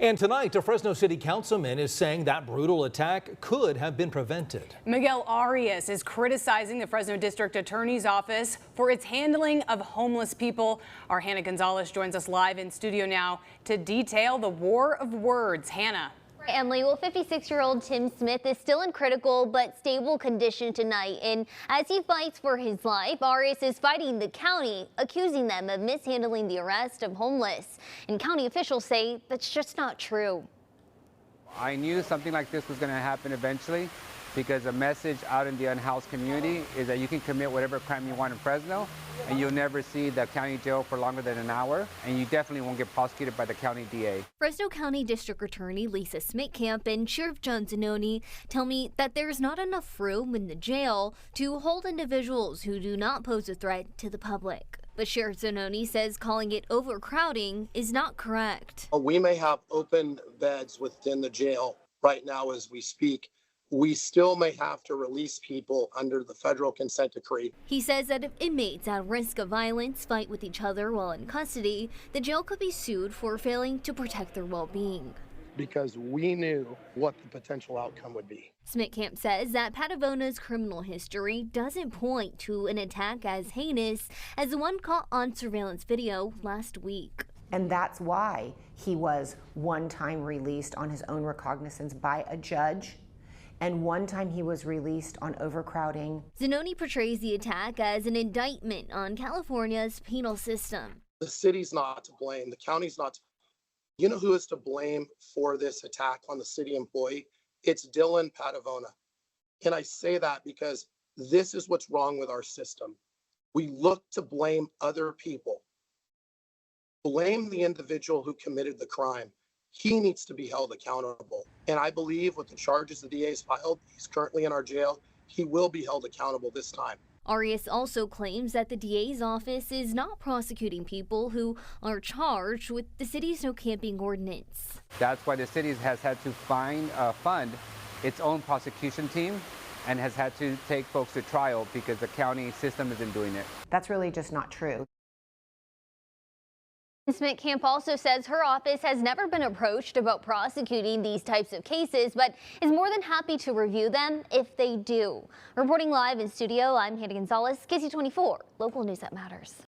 And tonight, a Fresno City Councilman is saying that brutal attack could have been prevented. Miguel Arias is criticizing the Fresno District Attorney's Office for its handling of homeless people. Our Hannah Gonzalez joins us live in studio now to detail the war of words. Hannah. Emily, well, 56-year-old Tim Smith is still in critical but stable condition tonight. And as he fights for his life, Arias is fighting the county, accusing them of mishandling the arrest of homeless. And county officials say that's just not true. I knew something like this was going to happen eventually, because a message out in the unhoused community is that you can commit whatever crime you want in Fresno and you'll never see the county jail for longer than an hour, and you definitely won't get prosecuted by the county DA. Fresno County District Attorney Lisa Smitkamp and Sheriff John Zanoni tell me that there's not enough room in the jail to hold individuals who do not pose a threat to the public. But Sheriff Zanoni says calling it overcrowding is not correct. We may have open beds within the jail right now as we speak. We still may have to release people under the federal consent decree. He says that if inmates at risk of violence fight with each other while in custody, the jail could be sued for failing to protect their well-being. Because we knew what the potential outcome would be. Smitkamp says that Patavona's criminal history doesn't point to an attack as heinous as the one caught on surveillance video last week. And that's why he was one time released on his own recognizance by a judge, and one time he was released on overcrowding. Zanoni portrays the attack as an indictment on California's penal system. The city's not to blame. The county's not to. You know who is to blame for this attack on the city employee? It's Dylan Patavona. And I say that because this is what's wrong with our system. We look to blame other people. Blame the individual who committed the crime. He needs to be held accountable. And I believe with the charges the DA has filed, he's currently in our jail, he will be held accountable this time. Arias also claims that the DA's office is not prosecuting people who are charged with the city's no camping ordinance. That's why the city has had to fund its own prosecution team and has had to take folks to trial because the county system isn't doing it. That's really just not true. Smitkamp also says her office has never been approached about prosecuting these types of cases, but is more than happy to review them if they do. Reporting live in studio, I'm Hannah Gonzalez, KC24, local news that matters.